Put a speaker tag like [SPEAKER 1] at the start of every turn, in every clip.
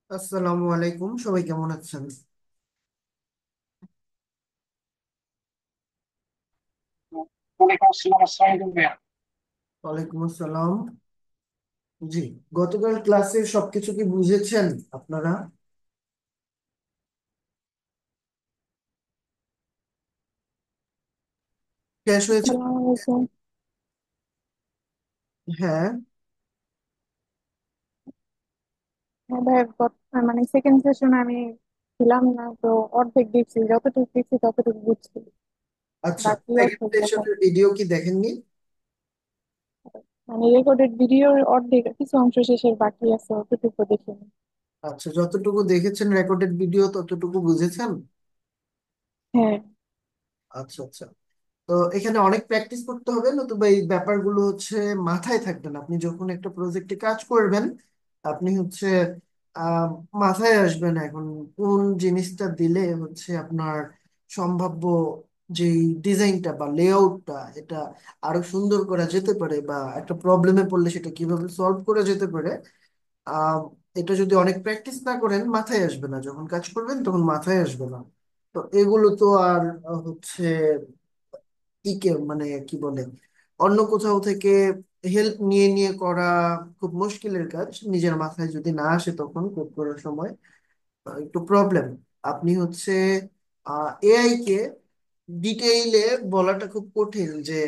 [SPEAKER 1] আসসালামু আলাইকুম, সবাই কেমন আছেন?
[SPEAKER 2] ওয়ালাইকুম আসসালাম। আসসালামু আলাইকুম ভাইয়া।
[SPEAKER 1] ওয়ালাইকুম আসসালাম। জি, গতকাল ক্লাসে সবকিছু কি বুঝেছেন আপনারা? শেষ হয়েছে?
[SPEAKER 2] আসসালামু আলাইকুম।
[SPEAKER 1] হ্যাঁ।
[SPEAKER 2] হ্যাঁ ভাই, মানে সেকেন্ড সেশনে আমি ছিলাম না তো। অর্ধেক দেখছি, যতটুকু দেখছি ততটুকু বুঝছি।
[SPEAKER 1] আচ্ছা,
[SPEAKER 2] বাকি
[SPEAKER 1] সেকেন্ড
[SPEAKER 2] অর্ধেক দেখা,
[SPEAKER 1] সেশনের ভিডিও কি দেখেননি?
[SPEAKER 2] মানে রেকর্ডেড ভিডিওর অর্ধেক কিছু অংশ শেষের বাকি আছে, অতটুকু দেখিনি।
[SPEAKER 1] আচ্ছা, যতটুকু দেখেছেন রেকর্ডেড ভিডিও ততটুকু বুঝেছেন?
[SPEAKER 2] হ্যাঁ।
[SPEAKER 1] আচ্ছা আচ্ছা। তো এখানে অনেক প্র্যাকটিস করতে হবে, নতুবা এই ব্যাপারগুলো মাথায় থাকবে না। আপনি যখন একটা প্রজেক্টে কাজ করবেন, আপনি আহ মাথায় আসবে না এখন কোন জিনিসটা দিলে আপনার সম্ভাব্য যে ডিজাইনটা বা লেআউটটা এটা আরো সুন্দর করা যেতে পারে, বা একটা প্রবলেমে পড়লে সেটা কিভাবে সলভ করা যেতে পারে। আহ এটা যদি অনেক প্র্যাকটিস না করেন মাথায় আসবে না, যখন কাজ করবেন তখন মাথায় আসবে না। তো এগুলো তো আর মানে কি বলে, অন্য কোথাও থেকে হেল্প নিয়ে নিয়ে করা খুব মুশকিলের কাজ। নিজের মাথায় যদি না আসে তখন কোড করার সময় একটু প্রবলেম। আপনি এআই কে ডিটেইলে বলাটা খুব কঠিন যে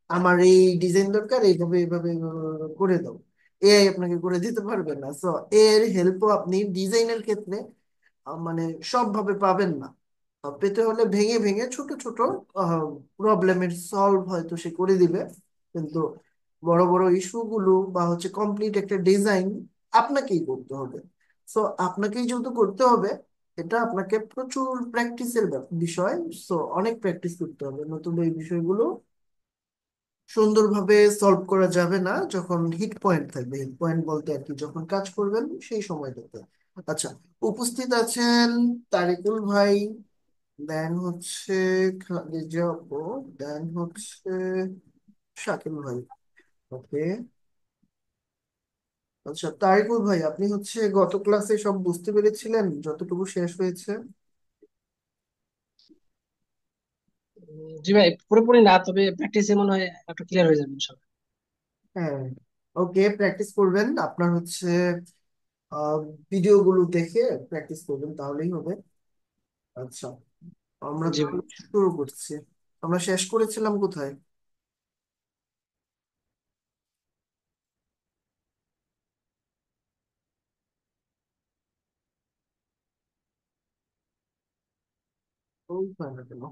[SPEAKER 1] আমার এই ডিজাইন দরকার, এইভাবে এইভাবে এইভাবে করে দাও। এআই আপনাকে করে দিতে পারবে না। সো এর হেল্পও আপনি ডিজাইনের ক্ষেত্রে মানে সবভাবে পাবেন না। পেতে হলে ভেঙে ভেঙে ছোট ছোট প্রবলেমের সলভ হয়তো সে করে দিবে, কিন্তু বড় বড় ইস্যুগুলো বা কমপ্লিট একটা ডিজাইন আপনাকেই করতে হবে। সো আপনাকেই যেহেতু করতে হবে, এটা আপনাকে প্রচুর প্র্যাকটিসের বিষয়। সো অনেক প্র্যাকটিস করতে হবে, নতুন এই বিষয়গুলো সুন্দরভাবে সলভ করা যাবে না যখন হিট পয়েন্ট থাকবে। হিট পয়েন্ট বলতে আর কি, যখন কাজ করবেন সেই সময়টাতে। আচ্ছা, উপস্থিত আছেন তারিকুল ভাই, দেন খাদিজা আপু, দেন শাকিল ভাই। ওকে। আচ্ছা তারিকুল ভাই, আপনি গত ক্লাসে সব বুঝতে পেরেছিলেন যতটুকু শেষ হয়েছে?
[SPEAKER 2] জি ভাই, পুরোপুরি না, তবে প্র্যাকটিসে মনে হয় একটু ক্লিয়ার হয়ে যাবে ইনশাল্লাহ।
[SPEAKER 1] হ্যাঁ। ওকে, প্র্যাকটিস করবেন। আপনার ভিডিওগুলো দেখে প্র্যাকটিস করবেন, তাহলেই হবে। আচ্ছা, আমরা
[SPEAKER 2] জি ভাই।
[SPEAKER 1] তাহলে শুরু করছি। আমরা শেষ করেছিলাম কোথায়? ওইখানে না কেন?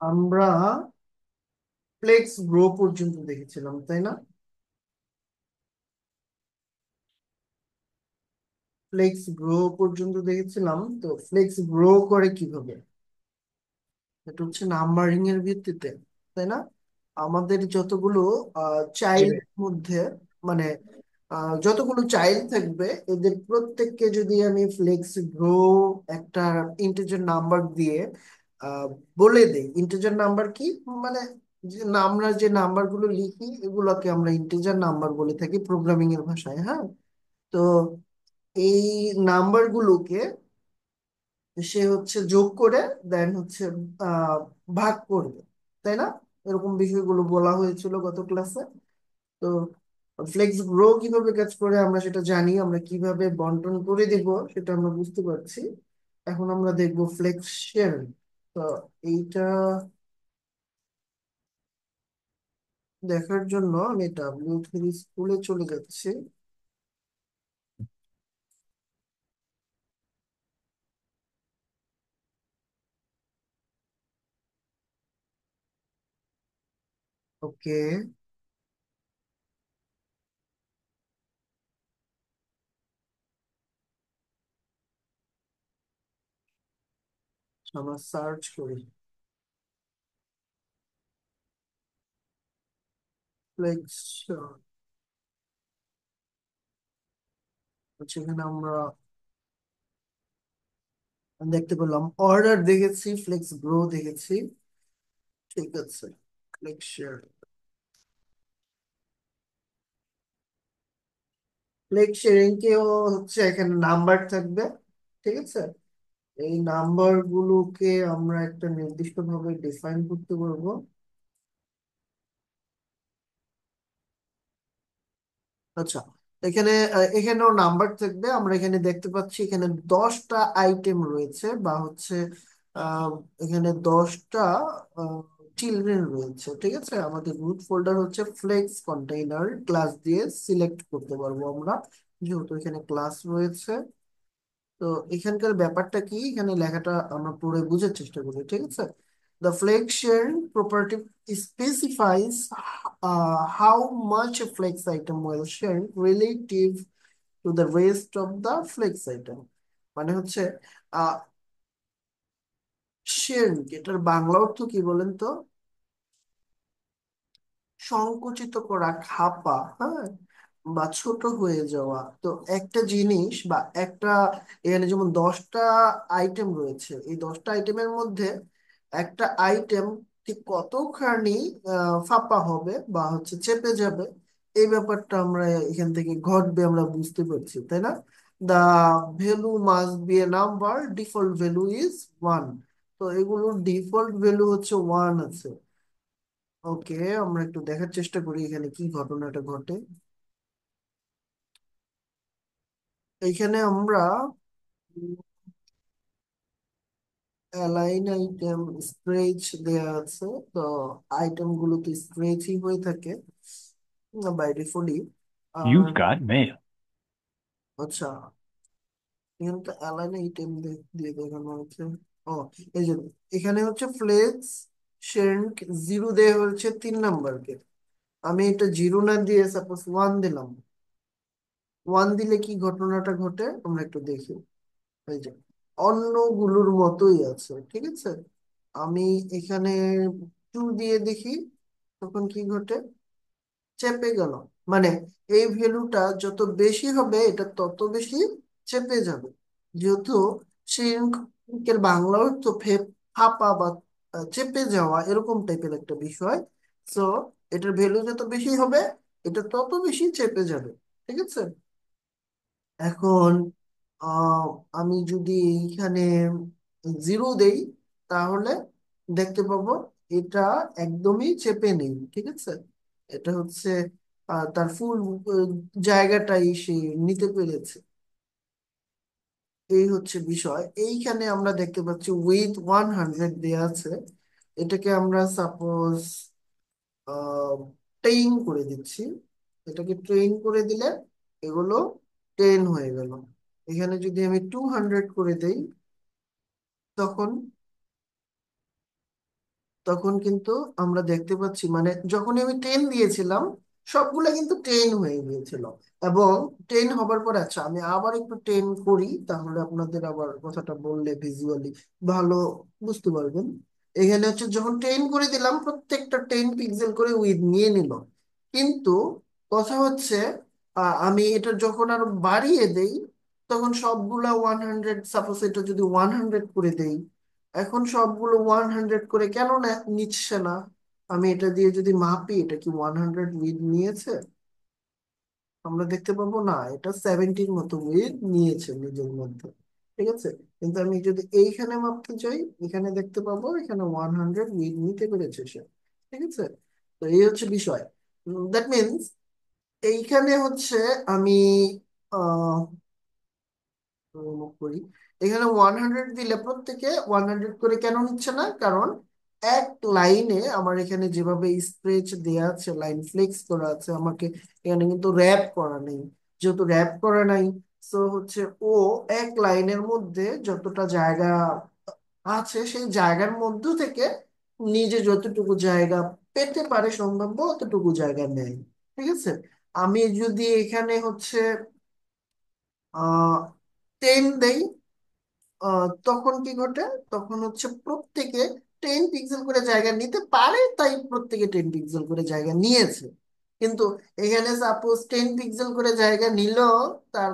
[SPEAKER 1] আমরা ফ্লেক্স গ্রো পর্যন্ত দেখেছিলাম, তাই না? ফ্লেক্স গ্রো পর্যন্ত দেখেছিলাম। তো ফ্লেক্স গ্রো করে কিভাবে? এটা নাম্বারিং এর ভিত্তিতে, তাই না? আমাদের যতগুলো
[SPEAKER 2] জি
[SPEAKER 1] চাইল্ড
[SPEAKER 2] ভাই।
[SPEAKER 1] মধ্যে, মানে যতগুলো চাইল্ড থাকবে, এদের প্রত্যেককে যদি আমি ফ্লেক্স গ্রো একটা ইন্টিজার নাম্বার দিয়ে আহ, বলে দেই। ইন্টিজার নাম্বার কি মানে, আমরা যে নাম্বার গুলো লিখি এগুলোকে আমরা ইন্টিজার নাম্বার বলে থাকি প্রোগ্রামিং এর ভাষায়। হ্যাঁ। তো এই নাম্বার গুলোকে সে যোগ করে দেন আহ ভাগ করবে, তাই না? এরকম বিষয়গুলো বলা হয়েছিল গত ক্লাসে। তো ফ্লেক্স গ্রো কিভাবে কাজ করে আমরা সেটা জানি, আমরা কিভাবে বন্টন করে দিব সেটা আমরা বুঝতে পারছি। এখন আমরা দেখবো ফ্লেক্স শেয়ার। তো এইটা দেখার জন্য আমি W3 স্কুলে চলে যাচ্ছি। ওকে, আমরা সার্চ করি ফ্লেক্স। সেখানে আমরা দেখতে পেলাম অর্ডার দেখেছি, ফ্লেক্স গ্রো দেখেছি। ঠিক আছে, ফ্লেক্স শেয়ার। ফ্লেক্স শেয়ারিং কেও হচ্ছে এখানে নাম্বার থাকবে। ঠিক আছে, এই নাম্বার গুলোকে আমরা একটা নির্দিষ্ট ভাবে ডিফাইন করতে পারবো। আচ্ছা, এখানে এখানেও নাম্বার থাকবে। আমরা এখানে দেখতে পাচ্ছি এখানে 10টা আইটেম রয়েছে, বা হচ্ছে আহ, এখানে 10টা চিলড্রেন রয়েছে। ঠিক আছে, আমাদের রুট ফোল্ডার হচ্ছে ফ্লেক্স কন্টেইনার, ক্লাস দিয়ে সিলেক্ট করতে পারবো আমরা, যেহেতু এখানে ক্লাস রয়েছে। তো এখানকার ব্যাপারটা কি, এখানে লেখাটা আমরা পুরো বুঝার চেষ্টা করি। ঠিক আছে, the flex sharing property specifies how much a flex item will share relative to the rest of the flex item। মানে হচ্ছে শেয়ারিং, এটার বাংলা অর্থ কি বলেন তো? সংকুচিত করা, খাপা, হ্যাঁ, বা ছোট হয়ে যাওয়া। তো একটা জিনিস বা একটা, এখানে যেমন 10টা আইটেম রয়েছে, এই 10টা আইটেমের মধ্যে একটা আইটেম ঠিক কতখানি ফাঁপা হবে বা হচ্ছে চেপে যাবে, এই ব্যাপারটা আমরা এখান থেকে ঘটবে আমরা বুঝতে পারছি, তাই না? The value must be a number, default value is 1। তো এগুলোর ডিফল্ট ভ্যালু হচ্ছে 1 আছে। ওকে, আমরা একটু দেখার চেষ্টা করি এখানে কি ঘটনাটা ঘটে। এইখানে আমরা অ্যালাইন আইটেম স্ট্রেচ দেয়া আছে। তো আইটেম গুলো তো স্ট্রেচই হয়ে থাকে বাই ডিফল্টই। আর
[SPEAKER 3] You've got mail.
[SPEAKER 1] আচ্ছা, এখানে তো অ্যালাইন আইটেম দিয়ে দেখানো হয়েছে। ও, এই যে এখানে হচ্ছে ফ্লেক্স শেরিং জিরো দেওয়া হচ্ছে 3 নাম্বারকে। আমি এটা জিরো না দিয়ে সাপোজ 1 দিলাম। 1 দিলে কি ঘটনাটা ঘটে আমরা একটু দেখি। এই যে অন্যগুলোর মতোই আছে। ঠিক আছে, আমি এখানে 2 দিয়ে দেখি, তখন কি ঘটে? চেপে গেল। মানে এই ভ্যালুটা যত বেশি হবে এটা তত বেশি চেপে যাবে, যেহেতু শ্রিঙ্কের বাংলা অর্থ ফাঁপা বা চেপে যাওয়া এরকম টাইপের একটা বিষয়। সো এটার ভ্যালু যত বেশি হবে এটা তত বেশি চেপে যাবে। ঠিক আছে, এখন আহ, আমি যদি এইখানে জিরো দেই, তাহলে দেখতে পাবো এটা একদমই চেপে নেই। ঠিক আছে, এটা হচ্ছে তার ফুল জায়গাটাই সে নিতে পেরেছে। এই হচ্ছে বিষয়। এইখানে আমরা দেখতে পাচ্ছি উইথ 100 দেয়া আছে। এটাকে আমরা সাপোজ ট্রেইন করে দিচ্ছি। এটাকে ট্রেইন করে দিলে এগুলো 10 হয়ে গেল। এখানে যদি আমি 200 করে দেই, তখন তখন কিন্তু আমরা দেখতে পাচ্ছি মানে যখন আমি 10 দিয়েছিলাম সবগুলা কিন্তু 10 হয়ে গিয়েছিল। এবং 10 হবার পর, আচ্ছা আমি আবার একটু 10 করি, তাহলে আপনাদের আবার কথাটা বললে ভিজুয়ালি ভালো বুঝতে পারবেন। এখানে হচ্ছে যখন 10 করে দিলাম প্রত্যেকটা 10 পিক্সেল করে উইথ নিয়ে নিল। কিন্তু কথা হচ্ছে আমি এটা যখন আরো বাড়িয়ে দেই, তখন সবগুলা 100, সাপোজ এটা যদি 100 করে দেই, এখন সবগুলো 100 করে কেন নিচ্ছে না? আমি এটা দিয়ে যদি মাপি এটা কি 100 উইথ নিয়েছে? আমরা দেখতে পাবো না, এটা 70-র মতো উইথ নিয়েছে নিজের মধ্যে। ঠিক আছে, কিন্তু আমি যদি এইখানে মাপতে চাই, এখানে দেখতে পাবো এখানে 100 উইথ নিতে পেরেছে সে। ঠিক আছে, তো এই হচ্ছে বিষয়। দ্যাট মিনস এইখানে হচ্ছে আমি রিমুভ করি। এখানে 100 দিলে প্রত্যেকে 100 করে কেন নিচ্ছে না? কারণ এক লাইনে আমার এখানে যেভাবে স্ট্রেচ দেয়া আছে, লাইন ফ্লেক্স করা আছে, আমাকে এখানে কিন্তু র্যাপ করা নেই। যেহেতু র্যাপ করা নাই, সো হচ্ছে ও এক লাইনের মধ্যে যতটা জায়গা আছে সেই জায়গার মধ্য থেকে নিজে যতটুকু জায়গা পেতে পারে সম্ভাব্য অতটুকু জায়গা নেয়। ঠিক আছে, আমি যদি এখানে হচ্ছে 10 দেই, তখন কি ঘটে? তখন হচ্ছে প্রত্যেকে 10 পিক্সেল করে জায়গা নিতে পারে, তাই প্রত্যেকে 10 পিক্সেল করে জায়গা নিয়েছে। কিন্তু এখানে সাপোজ 10 পিক্সেল করে জায়গা নিল তার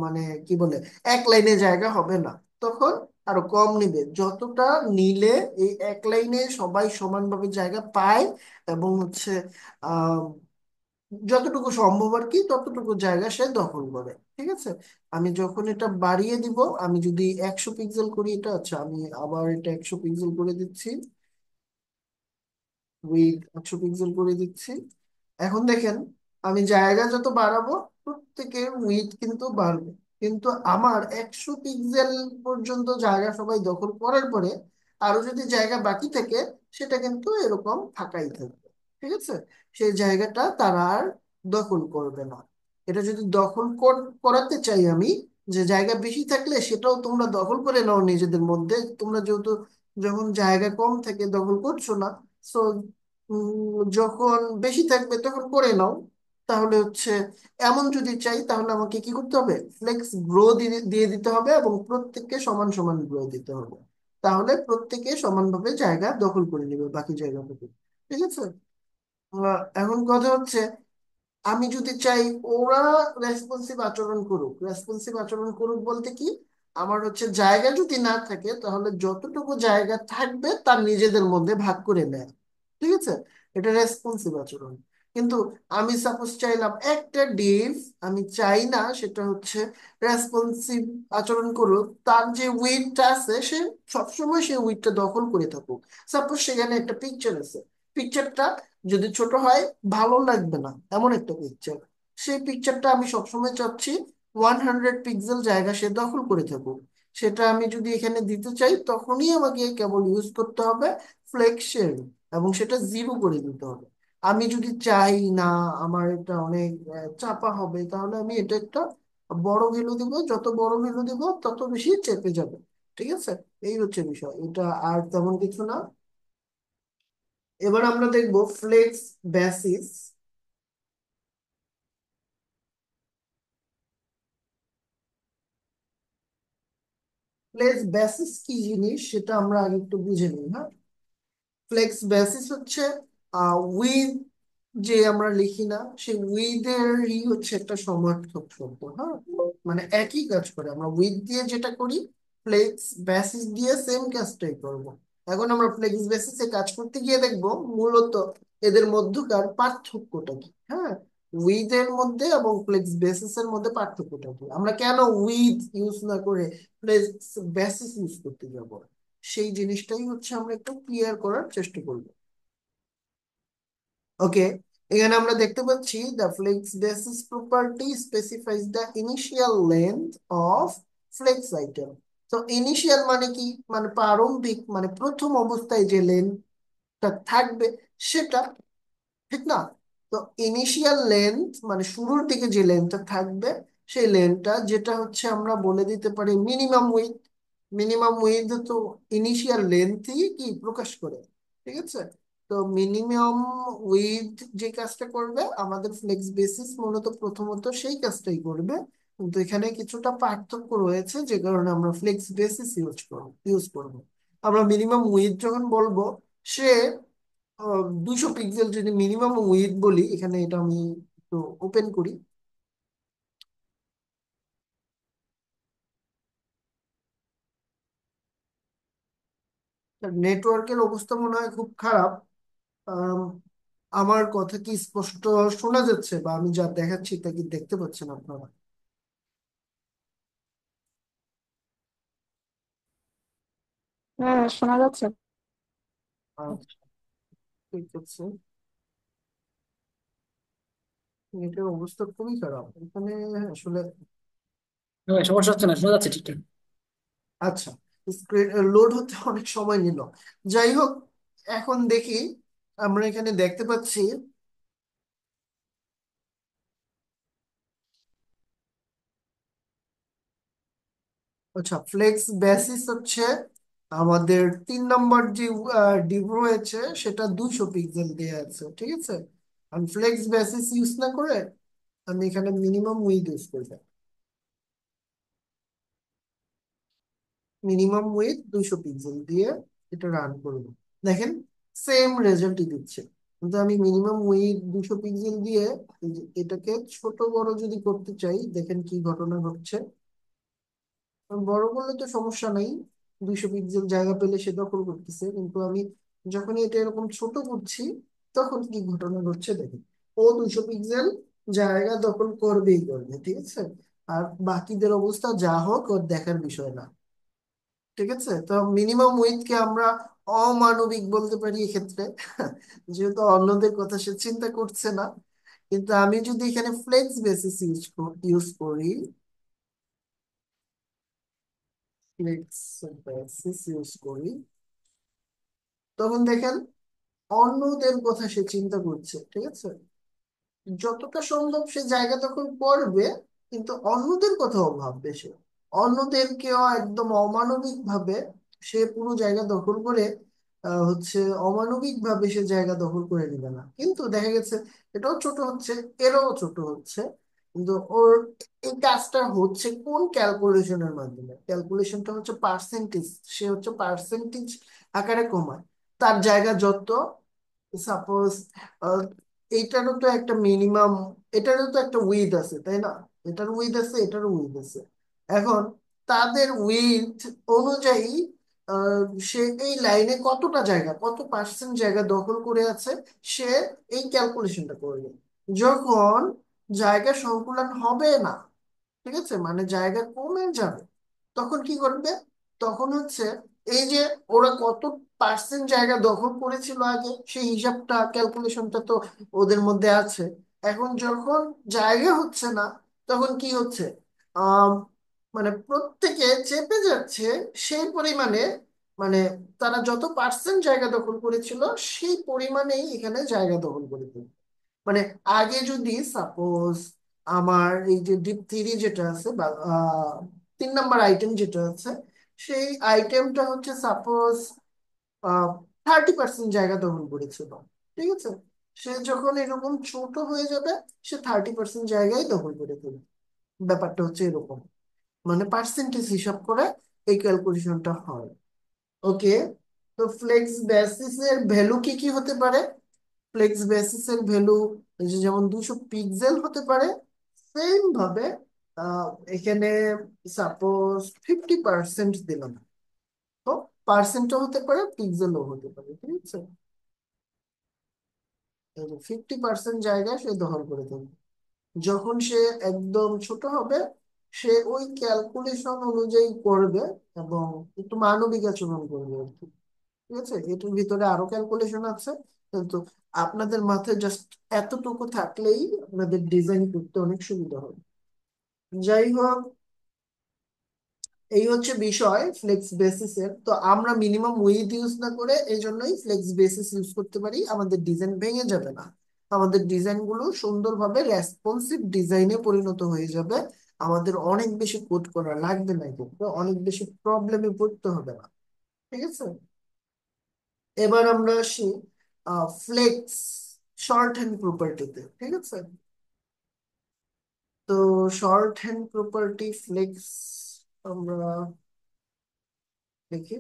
[SPEAKER 1] মানে কি বলে, এক লাইনে জায়গা হবে না, তখন আরো কম নিবে। যতটা নিলে এই এক লাইনে সবাই সমানভাবে জায়গা পায়, এবং হচ্ছে আহ যতটুকু সম্ভব আর কি ততটুকু জায়গা সে দখল করে। ঠিক আছে, আমি যখন এটা বাড়িয়ে দিব, আমি যদি 100 পিক্সেল করি এটা, আচ্ছা আমি আবার এটা 100 পিক্সেল করে দিচ্ছি, উইথ 100 পিক্সেল করে দিচ্ছি। এখন দেখেন, আমি জায়গা যত বাড়াবো প্রত্যেকের উইথ কিন্তু বাড়বে, কিন্তু আমার 100 পিক্সেল পর্যন্ত জায়গা সবাই দখল করার পরে আরো যদি জায়গা বাকি থাকে, সেটা কিন্তু এরকম ফাঁকাই থাকবে। ঠিক আছে, সেই জায়গাটা তারা আর দখল করবে না। এটা যদি দখল করাতে চাই আমি, যে জায়গা বেশি থাকলে সেটাও তোমরা দখল করে নাও নিজেদের মধ্যে, তোমরা যেহেতু যখন জায়গা কম থাকে দখল করছো না, সো যখন বেশি থাকবে তখন করে নাও। তাহলে হচ্ছে এমন যদি চাই তাহলে আমাকে কি করতে হবে, ফ্লেক্স গ্রো দিয়ে দিয়ে দিতে হবে, এবং প্রত্যেককে সমান সমান গ্রো দিতে হবে। তাহলে প্রত্যেকে সমানভাবে জায়গা দখল করে নেবে বাকি জায়গাটুকু। ঠিক আছে, এখন কথা হচ্ছে, আমি যদি চাই ওরা রেসপন্সিভ আচরণ করুক, রেসপন্সিভ আচরণ করুক বলতে কি, আমার হচ্ছে জায়গা যদি না থাকে তাহলে যতটুকু জায়গা থাকবে তার নিজেদের মধ্যে ভাগ করে নেয়। ঠিক আছে, এটা রেসপন্সিভ আচরণ। কিন্তু আমি সাপোজ চাইলাম একটা ডিভ, আমি চাই না সেটা হচ্ছে রেসপন্সিভ আচরণ করুক, তার যে উইডটা আছে সে সবসময় সেই উইডটা দখল করে থাকুক। সাপোজ সেখানে একটা পিকচার আছে, পিকচারটা যদি ছোট হয় ভালো লাগবে না, এমন একটা পিকচার, সেই পিকচারটা আমি সবসময় চাচ্ছি 100 পিক্সেল জায়গা সে দখল করে থাকুক। সেটা আমি যদি এখানে দিতে চাই তখনই আমাকে কেবল ইউজ করতে হবে ফ্লেক্সের, এবং সেটা 0 করে দিতে হবে। আমি যদি চাই না আমার এটা অনেক চাপা হবে, তাহলে আমি এটা একটা বড় ভ্যালু দিব, যত বড় ভ্যালু দিব তত বেশি চেপে যাবে। ঠিক আছে, এই হচ্ছে বিষয়, এটা আর তেমন কিছু না। এবার আমরা দেখব ফ্লেক্স বেসিস। ফ্লেক্স বেসিস কি জিনিস সেটা আমরা আগে একটু বুঝে নিই, হ্যাঁ। ফ্লেক্স বেসিস হচ্ছে উইথ, যে আমরা লিখি না, সেই উইথেরই হচ্ছে একটা সমার্থক শব্দ, হ্যাঁ। মানে একই কাজ করে, আমরা উইথ দিয়ে যেটা করি ফ্লেক্স বেসিস দিয়ে সেম কাজটাই করব। এখন আমরা ফ্লেক্স বেসিসে কাজ করতে গিয়ে দেখব মূলত এদের মধ্যকার পার্থক্যটা কি, হ্যাঁ। উইথ এর মধ্যে এবং ফ্লেক্স বেসিস এর মধ্যে পার্থক্যটা কি, আমরা কেন উইথ ইউজ না করে ফ্লেক্স বেসিস ইউজ করতে যাব, সেই জিনিসটাই হচ্ছে আমরা একটু ক্লিয়ার করার চেষ্টা করব। ওকে, এখানে আমরা দেখতে পাচ্ছি the flex basis property specifies the initial length of flex item. তো ইনিশিয়াল মানে কি, মানে প্রারম্ভিক, মানে প্রথম অবস্থায় যে লেন্থটা থাকবে সেটা, ঠিক না। তো ইনিশিয়াল লেন্থ মানে শুরুর দিকে যে লেন্থটা থাকবে, সেই লেন্থটা যেটা হচ্ছে আমরা বলে দিতে পারি মিনিমাম উইথ। মিনিমাম উইথ তো ইনিশিয়াল লেন্থই কি প্রকাশ করে। ঠিক আছে, তো মিনিমাম উইথ যে কাজটা করবে আমাদের ফ্লেক্স বেসিস মূলত প্রথমত সেই কাজটাই করবে, কিন্তু এখানে কিছুটা পার্থক্য রয়েছে যে কারণে আমরা ফ্লেক্স বেসিস ইউজ করবো। আমরা মিনিমাম উইথ যখন বলবো, সে 200 পিক্সেল যদি মিনিমাম উইথ বলি, এখানে এটা আমি একটু ওপেন করি। নেটওয়ার্কের অবস্থা মনে হয় খুব খারাপ। আম, আমার কথা কি স্পষ্ট শোনা যাচ্ছে, বা আমি যা দেখাচ্ছি তা কি দেখতে পাচ্ছেন আপনারা?
[SPEAKER 2] হ্যাঁ, শোনা যাচ্ছে।
[SPEAKER 1] আচ্ছা, ঠিক আছে। নেটের অবস্থা খুবই খারাপ এখানে আসলে।
[SPEAKER 3] হ্যাঁ, সমস্যা হচ্ছে না, শোনা যাচ্ছে ঠিকঠাক।
[SPEAKER 1] আচ্ছা, স্ক্রিন লোড হতে অনেক সময় নিল। যাই হোক, এখন দেখি, আমরা এখানে দেখতে পাচ্ছি, আচ্ছা ফ্লেক্স বেসিস হচ্ছে আমাদের 3 নম্বর যে ডিভ রয়েছে সেটা 200 পিক্সেল দিয়ে আছে। ঠিক আছে, আমি ফ্লেক্স বেসিস ইউজ না করে আমি এখানে মিনিমাম উইথ ইউজ করবো। মিনিমাম উইথ 200 পিক্সেল দিয়ে এটা রান করবো, দেখেন সেম রেজাল্টই দিচ্ছে। কিন্তু আমি মিনিমাম উইথ 200 পিক্সেল দিয়ে এটাকে ছোট বড় যদি করতে চাই, দেখেন কি ঘটনা ঘটছে। বড় করলে তো সমস্যা নেই, 200 পিক্সেল জায়গা পেলে সে দখল করতেছে, কিন্তু আমি যখনই এটা এরকম ছোট করছি তখন কি ঘটনা ঘটছে দেখেন। ও 200 পিক্সেল জায়গা দখল করবেই করবে, ঠিক আছে। আর বাকিদের অবস্থা যা হোক ওর দেখার বিষয় না। ঠিক আছে, তো মিনিমাম উইথ কে আমরা অমানবিক বলতে পারি এক্ষেত্রে, যেহেতু অন্যদের কথা সে চিন্তা করছে না। কিন্তু আমি যদি এখানে ফ্লেক্স বেসিস ইউজ করি, ফ্লেক্স বেসিস ইউজ করি, তখন দেখেন অন্যদের কথা সে চিন্তা করছে, ঠিক আছে। যতটা সম্ভব সে জায়গা দখল করবে, কিন্তু অন্যদের কথাও ভাববে সে। অন্যদেরকেও একদম অমানবিক ভাবে সে পুরো জায়গা দখল করে হচ্ছে অমানবিক ভাবে সে জায়গা দখল করে নেবে না, কিন্তু দেখা গেছে এটাও ছোট হচ্ছে, এরাও ছোট হচ্ছে। কিন্তু ওর এই কাজটা হচ্ছে কোন ক্যালকুলেশনের মাধ্যমে? ক্যালকুলেশনটা হচ্ছে পার্সেন্টেজ। সে হচ্ছে পার্সেন্টেজ আকারে কমায় তার জায়গা যত। সাপোজ এইটারও তো একটা মিনিমাম, এটারও তো একটা উইথ আছে, তাই না? এটার উইথ আছে, এটারও উইথ আছে। এখন তাদের উইথ অনুযায়ী আহ, সে এই লাইনে কতটা জায়গা, কত পার্সেন্ট জায়গা দখল করে আছে, সে এই ক্যালকুলেশনটা করবে। যখন জায়গা সংকুলান হবে না, ঠিক আছে, মানে জায়গা কমে যাবে, তখন কি করবে? তখন হচ্ছে এই যে ওরা কত পার্সেন্ট জায়গা দখল করেছিল আগে, সেই হিসাবটা ক্যালকুলেশনটা তো ওদের মধ্যে আছে। এখন যখন জায়গা হচ্ছে না, তখন কি হচ্ছে? আম, মানে প্রত্যেকে চেপে যাচ্ছে সেই পরিমাণে, মানে তারা যত পার্সেন্ট জায়গা দখল করেছিল সেই পরিমাণেই এখানে জায়গা দখল করে ফেলবে। মানে আগে যদি সাপোজ আমার এই যে ডিপ থ্রি যেটা আছে বা 3 নাম্বার আইটেম যেটা আছে, সেই আইটেমটা হচ্ছে সাপোজ 30% জায়গা দখল করেছিল, ঠিক আছে। সে যখন এরকম ছোট হয়ে যাবে, সে 30% জায়গায় দখল করে ফেলবে। ব্যাপারটা হচ্ছে এরকম, মানে পার্সেন্টেজ হিসাব করে এই ক্যালকুলেশনটা হয়। ওকে, তো ফ্লেক্স বেসিস এর ভ্যালু কি কি হতে পারে? ফ্লেক্স বেসিস এর ভ্যালু যেমন 200 পিক্সেল হতে পারে, সেম ভাবে আহ, এখানে সাপোজ 50% দিলাম, তো পার্সেন্টও হতে পারে, পিক্সেলও হতে পারে, ঠিক আছে। 50% জায়গা সে দখল করে থাকবে। যখন সে একদম ছোট হবে, সে ওই ক্যালকুলেশন অনুযায়ী করবে এবং একটু মানবিক আচরণ করবে আর কি। ঠিক আছে, এটার ভিতরে আরো ক্যালকুলেশন আছে, কিন্তু আপনাদের মাথায় জাস্ট এতটুকু থাকলেই আপনাদের ডিজাইন করতে অনেক সুবিধা হবে। যাই হোক, এই হচ্ছে বিষয় ফ্লেক্স বেসিস এর। তো আমরা মিনিমাম উইথ ইউজ না করে এই জন্যই ফ্লেক্স বেসিস ইউজ করতে পারি, আমাদের ডিজাইন ভেঙে যাবে না, আমাদের ডিজাইন গুলো সুন্দরভাবে রেসপন্সিভ ডিজাইনে পরিণত হয়ে যাবে। আমাদের অনেক বেশি কোড করা লাগবে না, কিন্তু অনেক বেশি প্রবলেমে পড়তে হবে না, ঠিক আছে। এবার আমরা আসি ফ্লেক্স শর্ট হ্যান্ড প্রপার্টিতে, ঠিক আছে। তো শর্ট হ্যান্ড প্রপার্টি ফ্লেক্স আমরা দেখি।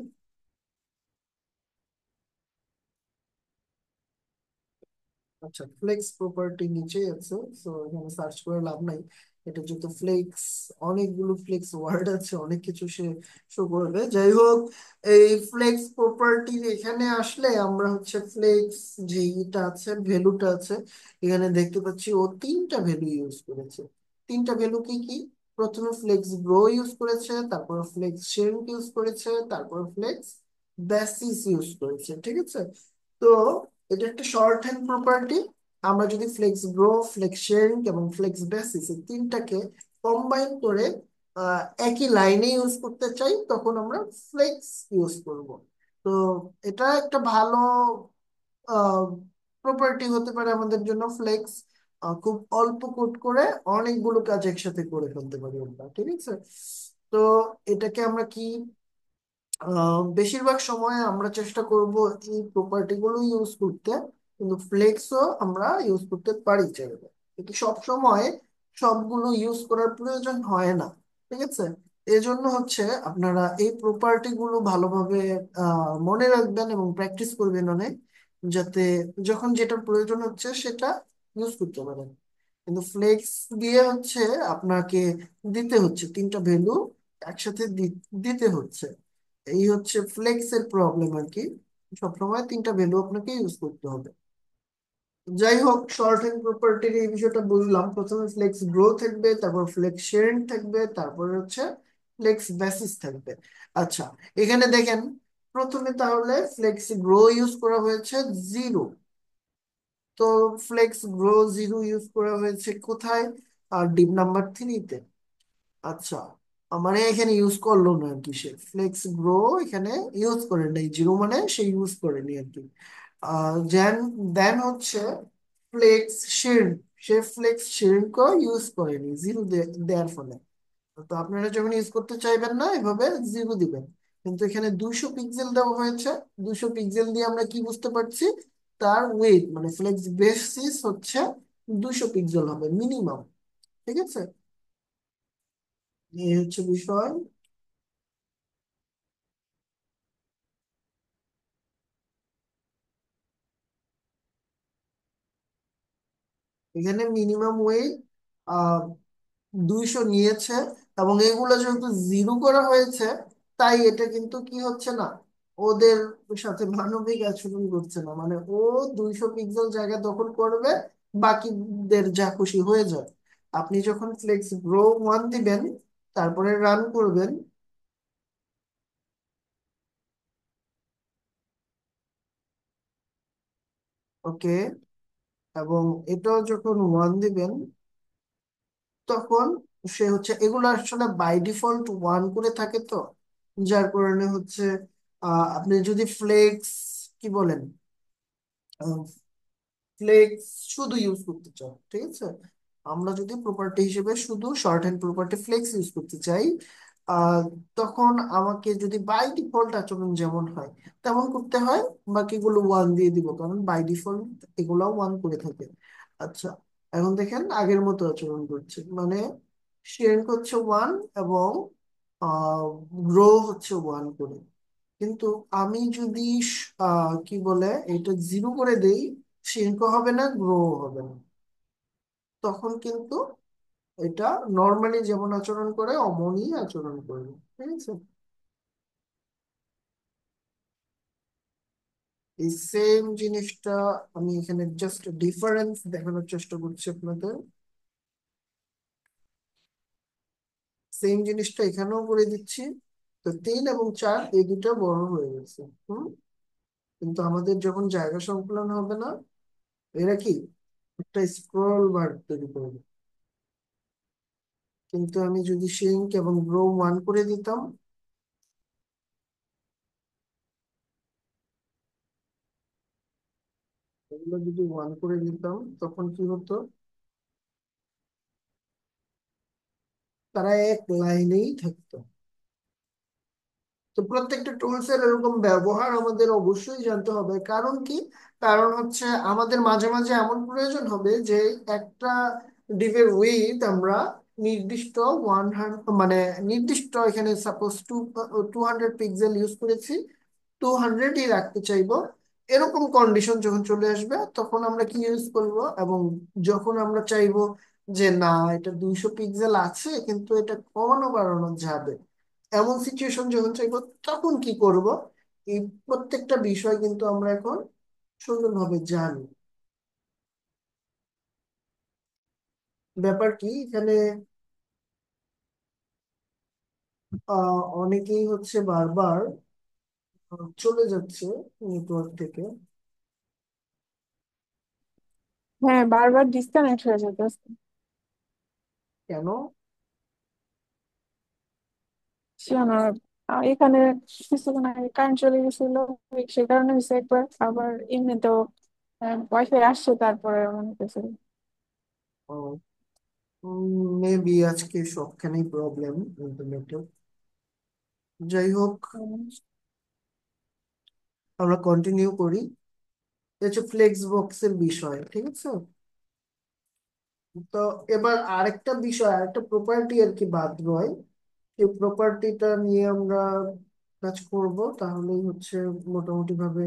[SPEAKER 1] আচ্ছা, ফ্লেক্স প্রপার্টি নিচেই আছে, তো এখানে সার্চ করে লাভ নাই। এটা যেহেতু ফ্লেক্স, অনেকগুলো ফ্লেক্স ওয়ার্ড আছে, অনেক কিছু সে শো করবে। যাই হোক, এই ফ্লেক্স প্রপার্টির এখানে আসলে আমরা হচ্ছে ফ্লেক্স যে ইটা আছে, ভ্যালুটা আছে, এখানে দেখতে পাচ্ছি ও 3টা ভ্যালু ইউজ করেছে। 3টা ভ্যালু কি কি? প্রথমে ফ্লেক্স গ্রো ইউজ করেছে, তারপর ফ্লেক্স শেরিং ইউজ করেছে, তারপর ফ্লেক্স বেসিস ইউজ করেছে, ঠিক আছে। তো এটা একটা শর্ট হ্যান্ড প্রপার্টি। আমরা যদি ফ্লেক্স গ্রো, ফ্লেক্স শেয়ারিং এবং ফ্লেক্স বেসিস এই তিনটাকে কম্বাইন করে একই লাইনে ইউজ করতে চাই, তখন আমরা ফ্লেক্স ইউজ করব। তো এটা একটা ভালো প্রপার্টি হতে পারে আমাদের জন্য ফ্লেক্স। খুব অল্প কোড করে অনেকগুলো কাজ একসাথে করে ফেলতে পারি আমরা, ঠিক আছে। তো এটাকে আমরা কি বেশিরভাগ সময় আমরা চেষ্টা করব এই প্রপার্টি গুলো ইউজ করতে, কিন্তু ফ্লেক্সও আমরা ইউজ করতে পারি চাইলে। কিন্তু সব সময় সবগুলো ইউজ করার প্রয়োজন হয় না, ঠিক আছে। এজন্য হচ্ছে আপনারা এই প্রপার্টি গুলো ভালোভাবে মনে রাখবেন এবং প্র্যাকটিস করবেন অনেক। যাতে যখন যেটার প্রয়োজন হচ্ছে সেটা ইউজ করতে পারেন। কিন্তু ফ্লেক্স দিয়ে হচ্ছে আপনাকে দিতে হচ্ছে তিনটা ভ্যালু একসাথে দিতে হচ্ছে। এই হচ্ছে ফ্লেক্স এর প্রবলেম আর কি, সবসময় তিনটা ভ্যালু আপনাকে ইউজ করতে হবে। যাই হোক, শর্ট হ্যান্ড প্রপার্টির এই বিষয়টা বুঝলাম। প্রথমে ফ্লেক্স গ্রো থাকবে, তারপর ফ্লেক্স শেয়ারিং থাকবে, তারপরে হচ্ছে ফ্লেক্স বেসিস থাকবে। আচ্ছা, এখানে দেখেন, প্রথমে তাহলে ফ্লেক্স গ্রো ইউজ করা হয়েছে জিরো। তো ফ্লেক্স গ্রো জিরো ইউজ করা হয়েছে কোথায়? আর ডিপ নাম্বার থ্রিতে। আচ্ছা, মানে এখানে ইউজ করলো না আর কি, সে ফ্লেক্স গ্রো এখানে ইউজ করে নাই, জিরো মানে সে ইউজ করেনি আর কি। দেন দেন হচ্ছে ফ্লেক্স শিল্ড, সে ফ্লেক্স শিল্ডকে ইউজ করেনি জিরো দেওয়ার ফলে। তো আপনারা যখন ইউজ করতে চাইবেন না এভাবে জিরো দিবেন। কিন্তু এখানে 200 পিক্সেল দেওয়া হয়েছে। 200 পিক্সেল দিয়ে আমরা কি বুঝতে পারছি? তার ওয়েট মানে ফ্লেক্স বেসিস হচ্ছে 200 পিক্সেল হবে মিনিমাম। ঠিক আছে, এই হচ্ছে বিষয়। এখানে মিনিমাম ওয়েট 200 নিয়েছে, এবং এগুলো যেহেতু জিরো করা হয়েছে, তাই এটা কিন্তু কি হচ্ছে না, ওদের সাথে মানবিক আচরণ করছে না। মানে ও 200 পিক্সেল জায়গা দখল করবে, বাকিদের যা খুশি হয়ে যায়। আপনি যখন ফ্লেক্স গ্রো 1 দিবেন, তারপরে রান করবেন। ওকে, এবং এটাও যখন 1 দিবেন, তখন সে হচ্ছে এগুলো আসলে বাই ডিফল্ট 1 করে থাকে। তো যার কারণে হচ্ছে আপনি যদি ফ্লেক্স কি বলেন ফ্লেক্স শুধু ইউজ করতে চাও, ঠিক আছে, আমরা যদি প্রপার্টি হিসেবে শুধু short hand property flex use করতে চাই, আহ, তখন আমাকে যদি বাই ডিফল্ট আচরণ যেমন হয় তেমন করতে হয়, বাকিগুলো 1 দিয়ে দিব, কারণ বাই ডিফল্ট এগুলাও 1 করে থাকে। আচ্ছা, এখন দেখেন আগের মতো আচরণ করছে, মানে শেয়ার হচ্ছে 1 এবং গ্রো হচ্ছে 1 করে। কিন্তু আমি যদি কি বলে এটা জিরো করে দেই, সিঙ্ক হবে না, গ্রো হবে না। তখন কিন্তু এটা নর্মালি যেমন আচরণ করে অমনই আচরণ করবে। ঠিক আছে, এই সেম জিনিসটা আমি এখানে জাস্ট ডিফারেন্স দেখানোর চেষ্টা করছি আপনাদের। সেম জিনিসটা এখানেও করে দিচ্ছি। তো 3 এবং 4 এই দুটো বড় হয়ে গেছে। কিন্তু আমাদের যখন জায়গা সংকুলন হবে না, এরা কি একটা স্ক্রল বার তৈরি করবে। কিন্তু আমি যদি সিঙ্ক এবং গ্রো 1 করে দিতাম, এগুলো যদি 1 করে দিতাম, তখন কি হতো? তারা এক লাইনেই থাকতো। তো প্রত্যেকটা টুলস এর এরকম ব্যবহার আমাদের অবশ্যই জানতে হবে। কারণ কি? কারণ হচ্ছে আমাদের মাঝে মাঝে এমন প্রয়োজন হবে যে একটা ডিভের উইথ আমরা নির্দিষ্ট 100 মানে নির্দিষ্ট এখানে সাপোজ 200 পিক্সেল ইউজ করেছি, 200ই রাখতে চাইবো। এরকম কন্ডিশন যখন চলে আসবে তখন আমরা কি ইউজ করব? এবং যখন আমরা চাইবো যে না, এটা 200 পিক্সেল আছে কিন্তু এটা কমানো বাড়ানো যাবে, এমন সিচুয়েশন যখন চাইবো, তখন কি করব? এই প্রত্যেকটা বিষয় কিন্তু আমরা এখন সুন্দরভাবে জানি। ব্যাপার কি এখানে, অনেকেই হচ্ছে বারবার চলে যাচ্ছে নেটওয়ার্ক থেকে।
[SPEAKER 2] হ্যাঁ, বারবার ডিসকানেক্ট হয়ে যেতেছে।
[SPEAKER 1] কেন?
[SPEAKER 2] শিওর। এখানে কিছুক্ষণ আগে কারেন্ট চলে গেছিল, সে কারণে হচ্ছে একবার, আবার এমনিতেও ওয়াইফাই আসছে তারপরে মনে হতেছিল।
[SPEAKER 1] মেবি আজকে সবখানেই প্রবলেম ইন্টারনেটের। যাই হোক, আমরা কন্টিনিউ করি। এটা হচ্ছে ফ্লেক্স বক্সের বিষয়, ঠিক আছে। তো এবার আরেকটা বিষয়, আরেকটা প্রপার্টি আর কি বাদ রয়। এই প্রপার্টিটা নিয়ে আমরা কাজ করব, তাহলেই হচ্ছে মোটামুটি ভাবে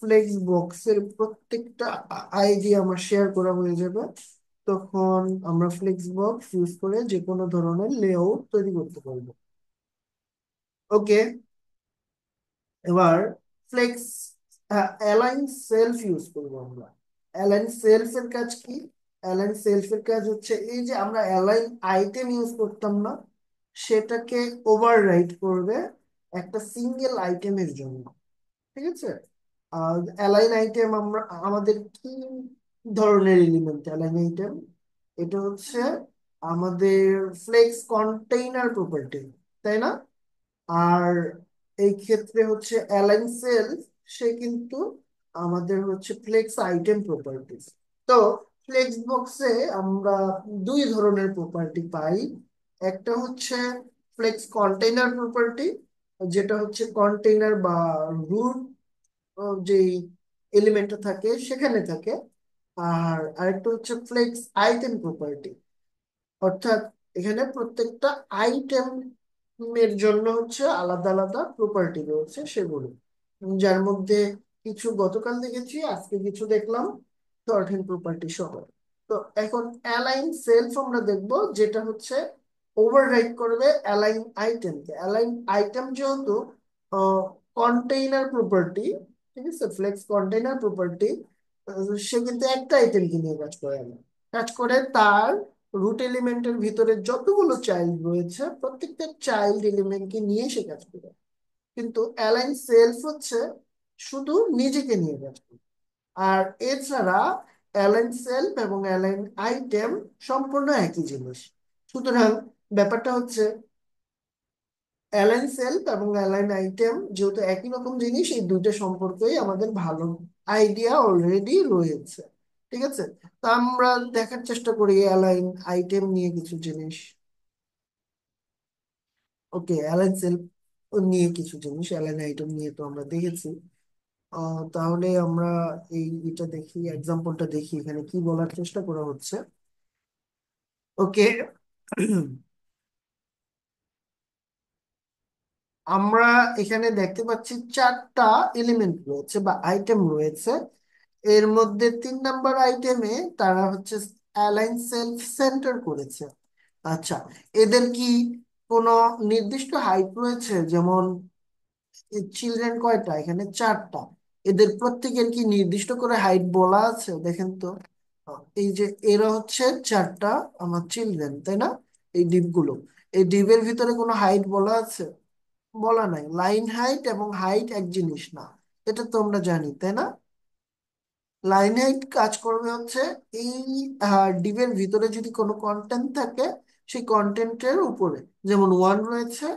[SPEAKER 1] ফ্লেক্স বক্সের প্রত্যেকটা আইডি আমার শেয়ার করা হয়ে যাবে, তখন আমরা ফ্লেক্স বক্স ইউজ করে যে কোনো ধরনের লেআউট তৈরি করতে পারবো। ওকে, এবার ফ্লেক্স অ্যালাইন সেলফ ইউজ করবো আমরা। অ্যালাইন সেলফ এর কাজ কি? অ্যালাইন সেলফ এর কাজ হচ্ছে এই যে আমরা অ্যালাইন আইটেম ইউজ করতাম না, সেটাকে ওভাররাইট করবে একটা সিঙ্গেল আইটেমের জন্য। ঠিক আছে? আর অ্যালাইন আইটেম আমরা আমাদের কি ধরনের এলিমেন্ট অ্যালাইন আইটেম? এটা হচ্ছে আমাদের ফ্লেক্স কন্টেইনার প্রপার্টি, তাই না? আর এই ক্ষেত্রে হচ্ছে অ্যালাইন সেলস, সে কিন্তু আমাদের হচ্ছে ফ্লেক্স আইটেম প্রপার্টিজ। তো ফ্লেক্স বক্সে আমরা দুই ধরনের প্রপার্টি পাই। একটা হচ্ছে ফ্লেক্স কন্টেইনার প্রপার্টি, যেটা হচ্ছে কন্টেইনার বা রুট যেই এলিমেন্টটা থাকে সেখানে থাকে। আর আরেকটা হচ্ছে ফ্লেক্স আইটেম প্রপার্টি, অর্থাৎ এখানে প্রত্যেকটা আইটেম এর জন্য হচ্ছে আলাদা আলাদা প্রপার্টি রয়েছে সেগুলো, যার মধ্যে কিছু গতকাল দেখেছি, আজকে কিছু দেখলাম, 13 প্রপার্টি সহ। তো এখন অ্যালাইন সেলফ আমরা দেখব, যেটা হচ্ছে ওভাররাইড করবে অ্যালাইন আইটেমকে। অ্যালাইন আইটেম যেহেতু কন্টেইনার প্রপার্টি, ঠিক আছে, ফ্লেক্স কন্টেইনার প্রপার্টি, সে কিন্তু একটা আইটেমকে নিয়ে কাজ করে না, কাজ করে তার রুট এলিমেন্টের ভিতরে যতগুলো চাইল্ড রয়েছে প্রত্যেকটা চাইল্ড এলিমেন্টকে নিয়ে সে কাজ করে। কিন্তু অ্যালাইন সেলফ হচ্ছে শুধু নিজেকে নিয়ে কাজ করে। আর এছাড়া অ্যালাইন সেলফ এবং অ্যালাইন আইটেম সম্পূর্ণ একই জিনিস। সুতরাং ব্যাপারটা হচ্ছে অ্যালাইন সেলফ এবং অ্যালাইন আইটেম যেহেতু একই রকম জিনিস, এই দুইটা সম্পর্কেই আমাদের ভালো আইডিয়া অলরেডি রয়েছে। ঠিক আছে? তা আমরা দেখার চেষ্টা করি অ্যালাইন আইটেম নিয়ে কিছু জিনিস। ওকে, অ্যালাইন সেলফ নিয়ে কিছু জিনিস, অ্যালাইন আইটেম নিয়ে তো আমরা দেখেছি। তাহলে আমরা এটা দেখি, এক্সাম্পলটা দেখি এখানে কি বলার চেষ্টা করা হচ্ছে। ওকে, আমরা এখানে দেখতে পাচ্ছি চারটা এলিমেন্ট রয়েছে বা আইটেম রয়েছে। এর মধ্যে 3 নাম্বার আইটেমে তারা হচ্ছে অ্যালাইন সেলফ সেন্টার করেছে। আচ্ছা, এদের কি কোনো নির্দিষ্ট হাইট রয়েছে? যেমন চিলড্রেন কয়টা? এখানে চারটা। এদের প্রত্যেকের কি নির্দিষ্ট করে হাইট বলা আছে? দেখেন তো, এই যে এরা হচ্ছে চারটা আমার চিলড্রেন, তাই না? এই ডিপগুলো, এই ডিপের ভিতরে কোনো হাইট বলা আছে? বলা নাই। লাইন হাইট এবং হাইট এক জিনিস না, এটা তো আমরা জানি, তাই না? লাইন হাইট কাজ করবে হচ্ছে এই ডিবের ভিতরে যদি কোনো কন্টেন্ট থাকে সেই কন্টেন্টের উপরে, যেমন ওয়ান রয়েছে,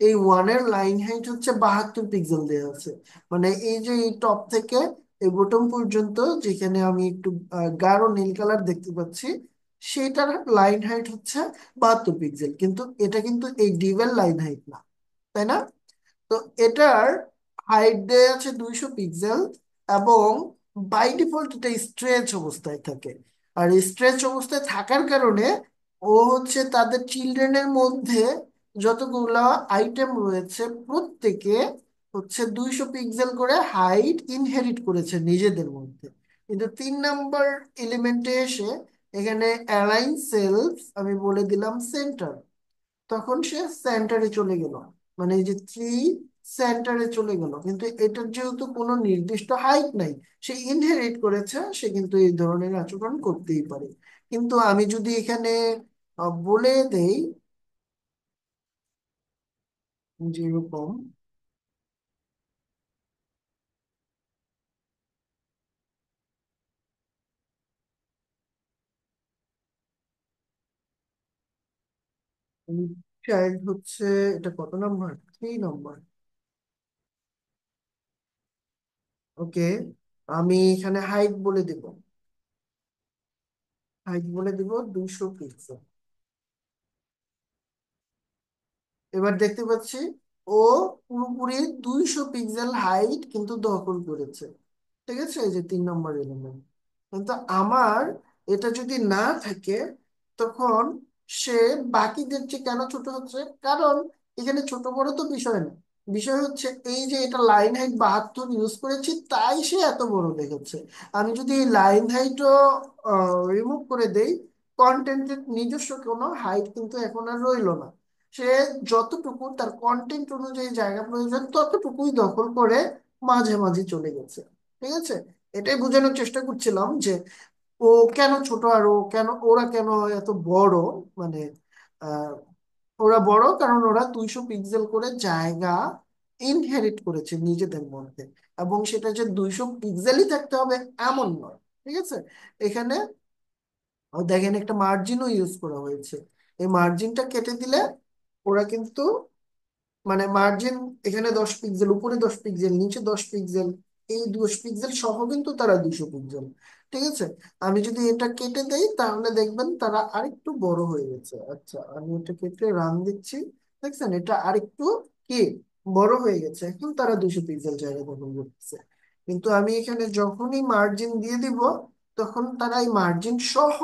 [SPEAKER 1] এই ওয়ানের লাইন হাইট হচ্ছে 72 পিক্সেল দেওয়া আছে। মানে এই যে এই টপ থেকে এই বটম পর্যন্ত যেখানে আমি একটু গাঢ় নীল কালার দেখতে পাচ্ছি, সেটার লাইন হাইট হচ্ছে 72 পিক্সেল, কিন্তু এটা কিন্তু এই ডিবের লাইন হাইট না, তাই না? তো এটার হাইট দেয়া আছে 200 পিক্সেল, এবং বাই ডিফল্ট এটা স্ট্রেচ অবস্থায় থাকে। আর স্ট্রেচ অবস্থায় থাকার কারণে ও হচ্ছে তাদের চিলড্রেনের মধ্যে যতগুলা আইটেম রয়েছে প্রত্যেকে হচ্ছে 200 পিক্সেল করে হাইট ইনহেরিট করেছে নিজেদের মধ্যে। কিন্তু 3 নাম্বার এলিমেন্টে এসে এখানে অ্যালাইন সেলস আমি বলে দিলাম সেন্টার, তখন সে সেন্টারে চলে গেল, মানে এই যে থ্রি সেন্টারে চলে গেল, কিন্তু এটার যেহেতু কোনো নির্দিষ্ট হাইট নাই, সে ইনহেরিট করেছে, সে কিন্তু এই ধরনের আচরণ করতেই পারে। কিন্তু আমি যদি এখানে বলে দেই যেরকম, চাইল্ড হচ্ছে, এটা কত নাম্বার? 3 নাম্বার। ওকে, আমি এখানে হাইট বলে দিব, হাইট বলে দিব 200 পিক্সেল। এবার দেখতে পাচ্ছি ও পুরোপুরি 200 পিক্সেল হাইট কিন্তু দখল করেছে। ঠিক আছে, এই যে 3 নম্বর এলিমেন্ট। কিন্তু আমার এটা যদি না থাকে, তখন সে বাকিদের চেয়ে কেন ছোট হচ্ছে? কারণ এখানে ছোট বড় তো বিষয় না, বিষয় হচ্ছে এই যে এটা লাইন হাইট 72 ইউজ করেছি তাই সে এত বড় দেখেছে। আমি যদি লাইন হাইটও রিমুভ করে দেই, কন্টেন্টের নিজস্ব কোনো হাইট কিন্তু এখন আর রইলো না। সে যতটুকু তার কন্টেন্ট অনুযায়ী জায়গা প্রয়োজন ততটুকুই দখল করে মাঝে মাঝে চলে গেছে। ঠিক আছে, এটাই বোঝানোর চেষ্টা করছিলাম যে ও কেন ছোট আর ও কেন, ওরা কেন এত বড়। মানে ওরা বড় কারণ ওরা 200 পিক্সেল করে জায়গা ইনহেরিট করেছে নিজেদের মধ্যে। এবং সেটা যে 200 পিক্সেলই থাকতে হবে এমন নয়। ঠিক আছে, এখানে দেখেন একটা মার্জিনও ইউজ করা হয়েছে। এই মার্জিনটা কেটে দিলে ওরা কিন্তু, মানে মার্জিন এখানে 10 পিক্সেল, উপরে 10 পিক্সেল, নিচে 10 পিক্সেল, এই 10 পিক্সেল সহ কিন্তু তারা 200 পিক্সেল। ঠিক আছে, আমি যদি এটা কেটে দেই তাহলে দেখবেন তারা আরেকটু বড় হয়ে গেছে। আচ্ছা, আমি এটা কেটে রান দিচ্ছি। দেখছেন এটা আরেকটু কি বড় হয়ে গেছে, এখন তারা 200 পিক্সেল জায়গা দখল করতেছে। কিন্তু আমি এখানে যখনই মার্জিন দিয়ে দিব তখন তারা এই মার্জিন সহ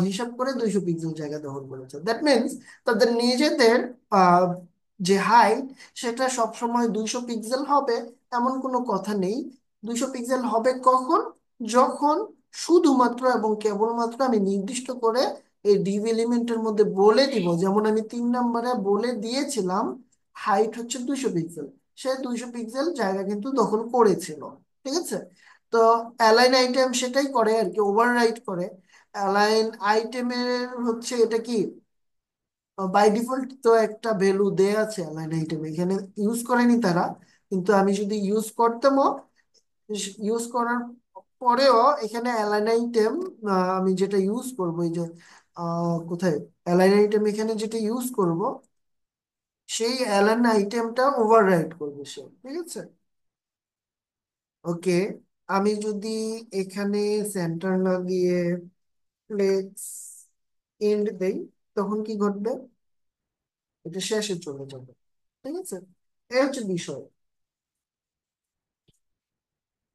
[SPEAKER 1] হিসাব করে 200 পিক্সেল জায়গা দখল করেছে। দ্যাট মিনস তাদের নিজেদের যে হাইট সেটা সবসময় 200 পিক্সেল হবে এমন কোনো কথা নেই। 200 পিক্সেল হবে কখন? যখন শুধুমাত্র এবং কেবলমাত্র আমি নির্দিষ্ট করে এই ডিভ এলিমেন্টের মধ্যে বলে দিব, যেমন আমি 3 নম্বরে বলে দিয়েছিলাম হাইট হচ্ছে 200 পিক্সেল। সে 200 পিক্সেল জায়গা কিন্তু দখল করেছিল। ঠিক আছে, তো অ্যালাইন আইটেম সেটাই করে আর কি, ওভাররাইট করে। অ্যালাইন আইটেমের হচ্ছে এটা কি বাই ডিফল্ট তো একটা ভ্যালু দেয়া আছে অ্যালাইন আইটেম, এখানে ইউজ করেনি তারা। কিন্তু আমি যদি ইউজ করতামও, ইউজ করার পরেও এখানে অ্যালাইন আইটেম আমি যেটা ইউজ করব, এই যে কোথায় অ্যালাইন আইটেম, এখানে যেটা ইউজ করব সেই অ্যালাইন আইটেমটা ওভাররাইট করবে সে। ঠিক আছে, ওকে। আমি যদি এখানে সেন্টার না দিয়ে ফ্লেক্স এন্ড দেই তখন কি ঘটবে? এটা শেষে চলে যাবে। ঠিক আছে, এই হচ্ছে বিষয়।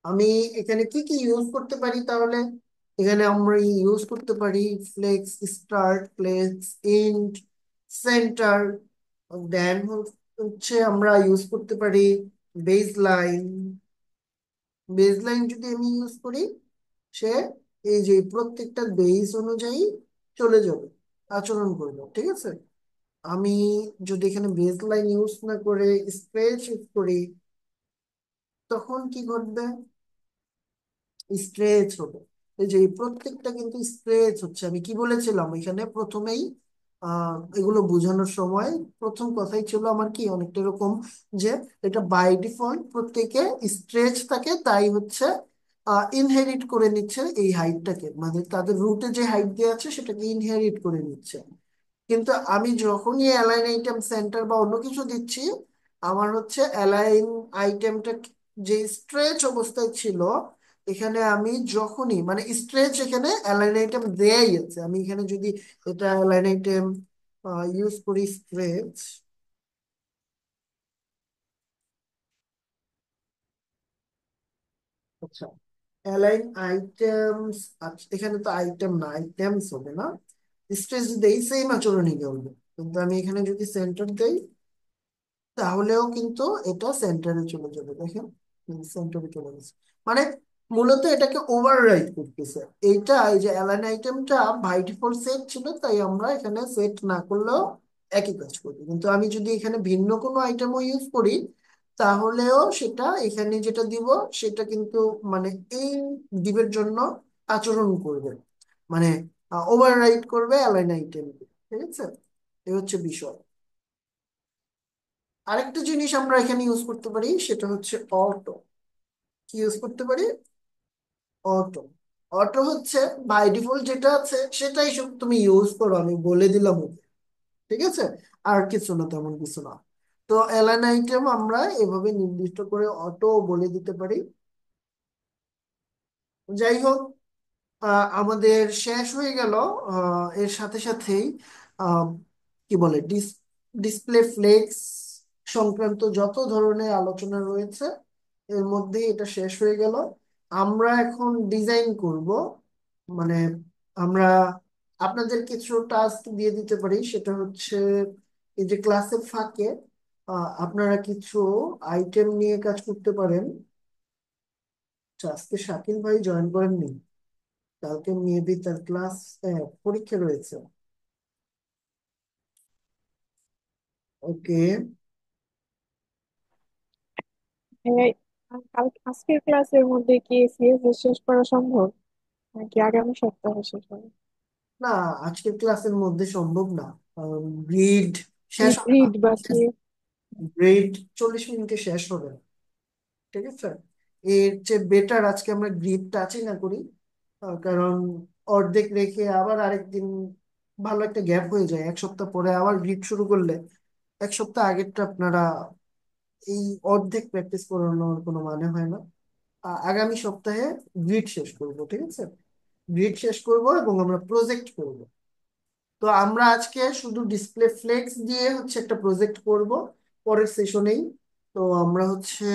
[SPEAKER 1] আমি এখানে কি কি ইউজ করতে পারি তাহলে? এখানে আমরা ইউজ করতে পারি flex start, flex end, centre. Then হচ্ছে আমরা ইউজ করতে পারি বেজ লাইন। বেজ লাইন যদি আমি ইউজ করি, সে এই যে প্রত্যেকটা বেজ অনুযায়ী চলে যাবে, আচরণ করবে। ঠিক আছে, আমি যদি এখানে বেজ লাইন ইউজ না করে স্ট্রেচ ইউজ করি তখন কি ঘটবে? স্ট্রেচ হবে। এই যে এই প্রত্যেকটা কিন্তু স্ট্রেচ হচ্ছে। আমি কি বলেছিলাম এখানে প্রথমেই এগুলো বোঝানোর সময় প্রথম কথাই ছিল আমার কি অনেকটা এরকম, যে এটা বাই ডিফল্ট প্রত্যেকে স্ট্রেচ থাকে তাই হচ্ছে ইনহেরিট করে নিচ্ছে এই হাইটটাকে, মানে তাদের রুটে যে হাইট দেওয়া আছে সেটাকে ইনহেরিট করে নিচ্ছে। কিন্তু আমি যখনই অ্যালাইন আইটেম সেন্টার বা অন্য কিছু দিচ্ছি, আমার হচ্ছে অ্যালাইন আইটেমটা যে স্ট্রেচ অবস্থায় ছিল, এখানে আমি যখনই মানে স্ট্রেচ, এখানে অ্যালাইন আইটেম দেয়াই আছে। আমি এখানে যদি এটা অ্যালাইন আইটেম ইউজ করি স্ট্রেচ, আচ্ছা অ্যালাইন আইটেমস, আচ্ছা এখানে তো আইটেম না আইটেমস হবে না, স্ট্রেচ দেই সেম আচরণই করবে। কিন্তু আমি এখানে যদি সেন্টার দেই তাহলেও কিন্তু এটা সেন্টারে চলে যাবে। দেখেন সেন্টারে চলে গেছে, মানে মূলত এটাকে ওভাররাইড করতেছে। এইটা এই যে অ্যালাইন আইটেমটা বাই ডিফল্ট সেট ছিল তাই আমরা এখানে সেট না করলেও একই কাজ করবে। কিন্তু আমি যদি এখানে ভিন্ন কোনো আইটেমও ইউজ করি তাহলেও সেটা এখানে যেটা দিব সেটা কিন্তু মানে এই দিবের জন্য আচরণ করবে, মানে ওভাররাইড করবে অ্যালাইন আইটেম। ঠিক আছে, এই হচ্ছে বিষয়। আরেকটা জিনিস আমরা এখানে ইউজ করতে পারি সেটা হচ্ছে অটো। কি ইউজ করতে পারি? অটো। অটো হচ্ছে বাই ডিফল্ট যেটা আছে সেটাই সব তুমি ইউজ করো, আমি বলে দিলাম ওকে। ঠিক আছে, আর কিছু না, তেমন কিছু না। তো এলএন আইটেম আমরা এভাবে নির্দিষ্ট করে অটো বলে দিতে পারি। যাই হোক, আমাদের শেষ হয়ে গেল। এর সাথে সাথেই আহ, কি বলে ডিসপ্লে ফ্লেক্স সংক্রান্ত যত ধরনের আলোচনা রয়েছে এর মধ্যে এটা শেষ হয়ে গেল। আমরা এখন ডিজাইন করব, মানে আমরা আপনাদের কিছু টাস্ক দিয়ে দিতে পারি। সেটা হচ্ছে এই যে ক্লাসের ফাঁকে আপনারা কিছু আইটেম নিয়ে কাজ করতে পারেন। আচ্ছা, আজকে শাকিল ভাই জয়েন করেননি, কালকে মেবি তার ক্লাস, পরীক্ষা রয়েছে। ওকে।
[SPEAKER 2] এই আজকের ক্লাসের মধ্যে কি সিএসএস শেষ করা সম্ভব নাকি আগামী সপ্তাহে শেষ হবে?
[SPEAKER 1] না, আজকের ক্লাসের মধ্যে সম্ভব না। গ্রিড
[SPEAKER 2] কি
[SPEAKER 1] শেষ হবে না।
[SPEAKER 2] গ্রিড বা সিএস?
[SPEAKER 1] গ্রিড 40 মিনিটে শেষ হবে না, ঠিক আছে? এর চেয়ে বেটার আজকে আমরা গ্রিড টাচই না করি। কারণ অর্ধেক রেখে আবার আরেকদিন ভালো একটা গ্যাপ হয়ে যায়, এক সপ্তাহ পরে আবার গ্রিড শুরু করলে এক সপ্তাহ আগেরটা আপনারা এই অর্ধেক প্র্যাকটিস করানোর কোনো মানে হয় না। আগামী সপ্তাহে গ্রিড শেষ করব, ঠিক আছে? গ্রিড শেষ করব এবং আমরা প্রজেক্ট করব। তো আমরা আজকে শুধু ডিসপ্লে ফ্লেক্স দিয়ে হচ্ছে একটা প্রজেক্ট করব পরের সেশনেই। তো আমরা হচ্ছে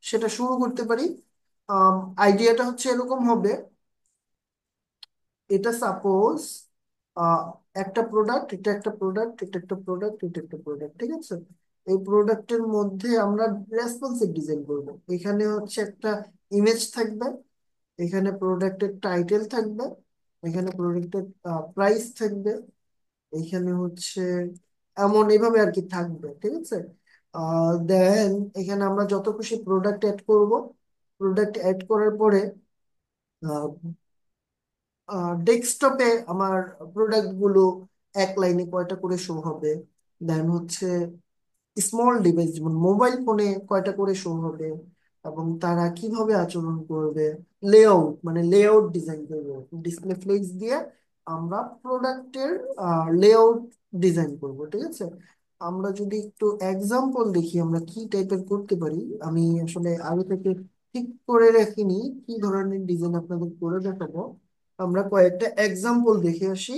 [SPEAKER 1] সেটা শুরু করতে পারি। আইডিয়াটা হচ্ছে এরকম হবে, এটা সাপোজ একটা প্রোডাক্ট, এটা একটা প্রোডাক্ট, এটা একটা প্রোডাক্ট, এটা একটা প্রোডাক্ট, ঠিক আছে? এই প্রোডাক্টের মধ্যে আমরা রেসপন্সিভ ডিজাইন করব। এখানে হচ্ছে একটা ইমেজ থাকবে, এখানে প্রোডাক্টের টাইটেল থাকবে, এখানে প্রোডাক্টের প্রাইস থাকবে, এখানে হচ্ছে এমন এইভাবে আর কি থাকবে, ঠিক আছে? দেন এখানে আমরা যত খুশি প্রোডাক্ট অ্যাড করব। প্রোডাক্ট অ্যাড করার পরে ডেস্কটপে আমার প্রোডাক্ট গুলো এক লাইনে কয়টা করে শো হবে। দেন হচ্ছে স্মল ডিভাইস যেমন মোবাইল ফোনে কয়টা করে শো হবে, এবং তারা কিভাবে আচরণ করবে। লেআউট মানে লেআউট ডিজাইন করবো ডিসপ্লে ফ্লেক্স দিয়ে। আমরা প্রোডাক্টের লেআউট ডিজাইন করব, ঠিক আছে? আমরা যদি একটু এক্সাম্পল দেখি আমরা কি টাইপের করতে পারি। আমি আসলে আগে থেকে ঠিক করে রাখিনি কি ধরনের ডিজাইন আপনাদের করে দেখাবো। আমরা কয়েকটা এক্সাম্পল দেখে আসি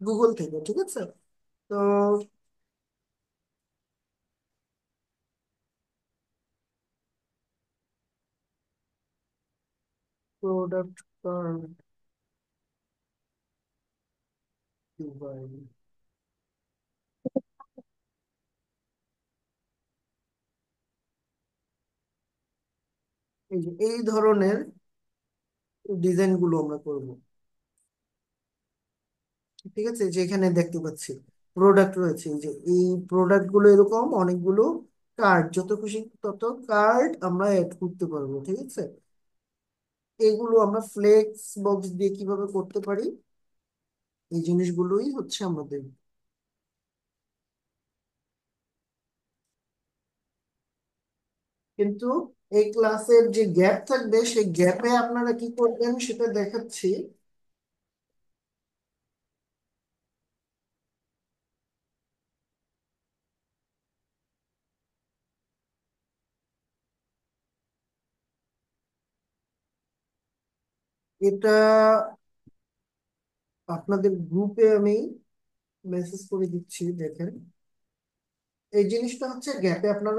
[SPEAKER 1] গুগল থেকে, ঠিক আছে? তো প্রোডাক্ট কার্ড ডিজাইন, এই ধরনের ডিজাইন গুলো আমরা করব, ঠিক আছে? যেখানে দেখতে পাচ্ছি প্রোডাক্ট রয়েছে, এই যে এই প্রোডাক্ট গুলো এরকম অনেকগুলো কার্ড, যত খুশি তত কার্ড আমরা অ্যাড করতে পারবো, ঠিক আছে? এগুলো আমরা ফ্লেক্স বক্স দিয়ে কিভাবে করতে পারি, এই জিনিসগুলোই হচ্ছে আমাদের। কিন্তু এই ক্লাসের যে গ্যাপ থাকবে সেই গ্যাপে আপনারা কি করবেন সেটা দেখাচ্ছি। এটা আপনাদের গ্রুপে আমি মেসেজ করে দিচ্ছি, দেখেন। এই জিনিসটা হচ্ছে গ্যাপে আপনারা